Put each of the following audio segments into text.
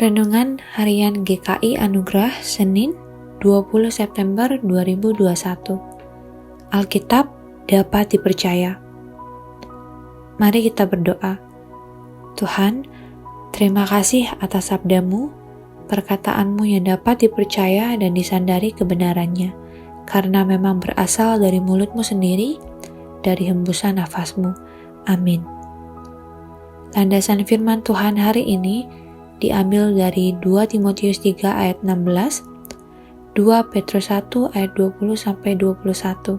Renungan Harian GKI Anugerah Senin 20 September 2021. Alkitab dapat dipercaya. Mari kita berdoa. Tuhan, terima kasih atas sabda-Mu, perkataan-Mu yang dapat dipercaya dan disandari kebenarannya, karena memang berasal dari mulut-Mu sendiri, dari hembusan nafas-Mu. Amin. Landasan firman Tuhan hari ini diambil dari 2 Timotius 3 ayat 16, 2 Petrus 1 ayat 20-21.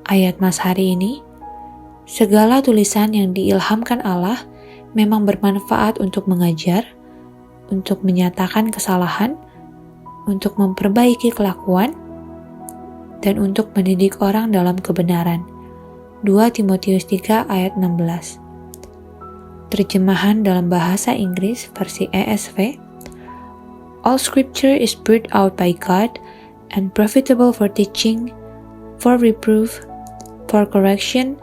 Ayat Mas hari ini, segala tulisan yang diilhamkan Allah memang bermanfaat untuk mengajar, untuk menyatakan kesalahan, untuk memperbaiki kelakuan, dan untuk mendidik orang dalam kebenaran. 2 Timotius 3 ayat 16. Terjemahan dalam bahasa Inggris versi ESV. All scripture is breathed out by God and profitable for teaching, for reproof, for correction,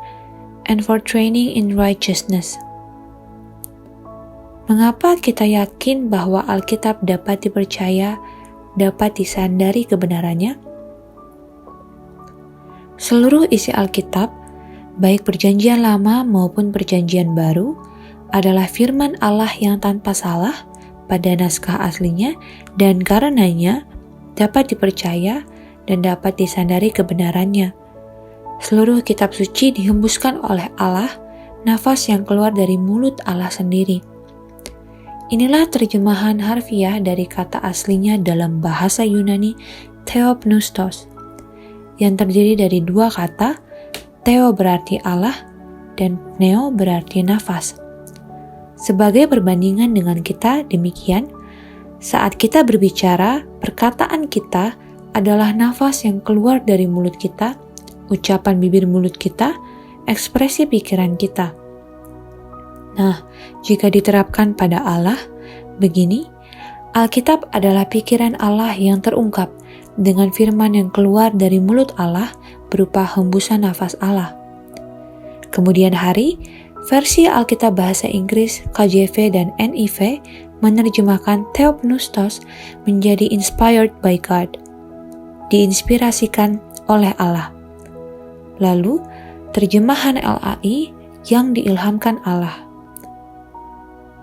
and for training in righteousness. Mengapa kita yakin bahwa Alkitab dapat dipercaya, dapat disandari kebenarannya? Seluruh isi Alkitab, baik Perjanjian Lama maupun Perjanjian Baru, adalah firman Allah yang tanpa salah pada naskah aslinya dan karenanya dapat dipercaya dan dapat disandari kebenarannya. Seluruh kitab suci dihembuskan oleh Allah, nafas yang keluar dari mulut Allah sendiri. Inilah terjemahan harfiah dari kata aslinya dalam bahasa Yunani theopneustos, yang terdiri dari dua kata. Theo berarti Allah dan pneu berarti nafas. Sebagai perbandingan dengan kita demikian, saat kita berbicara, perkataan kita adalah nafas yang keluar dari mulut kita, ucapan bibir mulut kita, ekspresi pikiran kita. Nah, jika diterapkan pada Allah, begini, Alkitab adalah pikiran Allah yang terungkap dengan firman yang keluar dari mulut Allah berupa hembusan nafas Allah. Kemudian hari, versi Alkitab bahasa Inggris, KJV dan NIV menerjemahkan theopneustos menjadi inspired by God, diinspirasikan oleh Allah. Lalu, terjemahan LAI yang diilhamkan Allah.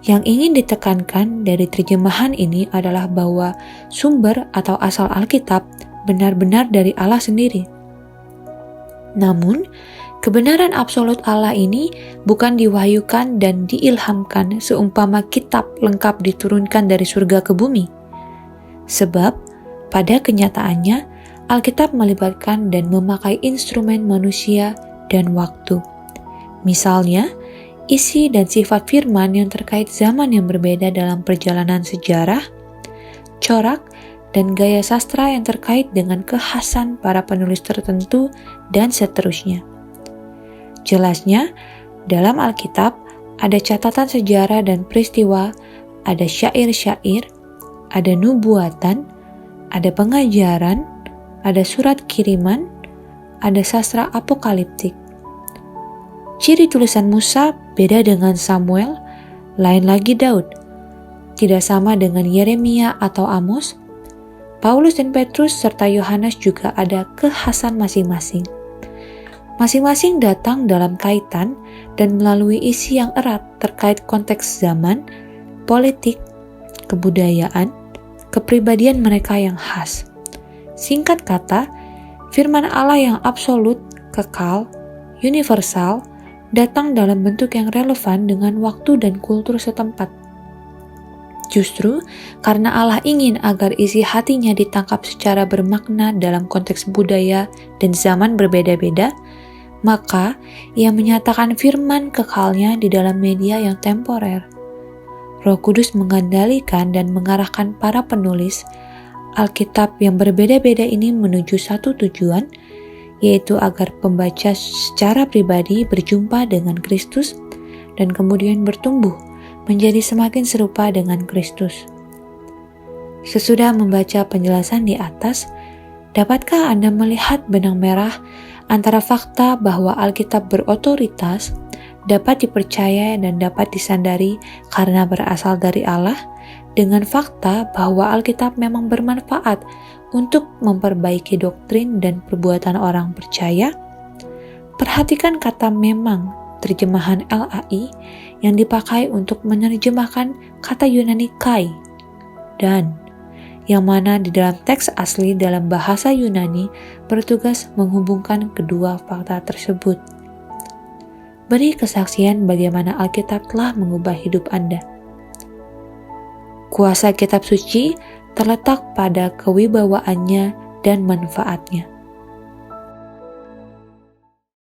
Yang ingin ditekankan dari terjemahan ini adalah bahwa sumber atau asal Alkitab benar-benar dari Allah sendiri. Namun, kebenaran absolut Allah ini bukan diwahyukan dan diilhamkan seumpama kitab lengkap diturunkan dari surga ke bumi. Sebab, pada kenyataannya, Alkitab melibatkan dan memakai instrumen manusia dan waktu. Misalnya, isi dan sifat firman yang terkait zaman yang berbeda dalam perjalanan sejarah, corak, dan gaya sastra yang terkait dengan kekhasan para penulis tertentu, dan seterusnya. Jelasnya, dalam Alkitab ada catatan sejarah dan peristiwa, ada syair-syair, ada nubuatan, ada pengajaran, ada surat kiriman, ada sastra apokaliptik. Ciri tulisan Musa beda dengan Samuel, lain lagi Daud. Tidak sama dengan Yeremia atau Amos. Paulus dan Petrus serta Yohanes juga ada kekhasan masing-masing. Masing-masing datang dalam kaitan dan melalui isi yang erat terkait konteks zaman, politik, kebudayaan, kepribadian mereka yang khas. Singkat kata, firman Allah yang absolut, kekal, universal, datang dalam bentuk yang relevan dengan waktu dan kultur setempat. Justru karena Allah ingin agar isi hatinya ditangkap secara bermakna dalam konteks budaya dan zaman berbeda-beda, maka Ia menyatakan firman kekalnya di dalam media yang temporer. Roh Kudus mengendalikan dan mengarahkan para penulis Alkitab yang berbeda-beda ini menuju satu tujuan, yaitu agar pembaca secara pribadi berjumpa dengan Kristus dan kemudian bertumbuh menjadi semakin serupa dengan Kristus. Sesudah membaca penjelasan di atas, dapatkah Anda melihat benang merah antara fakta bahwa Alkitab berotoritas dapat dipercaya dan dapat disandari karena berasal dari Allah, dengan fakta bahwa Alkitab memang bermanfaat untuk memperbaiki doktrin dan perbuatan orang percaya. Perhatikan kata memang, terjemahan LAI yang dipakai untuk menerjemahkan kata Yunani kai, dan yang mana di dalam teks asli dalam bahasa Yunani bertugas menghubungkan kedua fakta tersebut. Beri kesaksian bagaimana Alkitab telah mengubah hidup Anda. Kuasa kitab suci terletak pada kewibawaannya dan manfaatnya.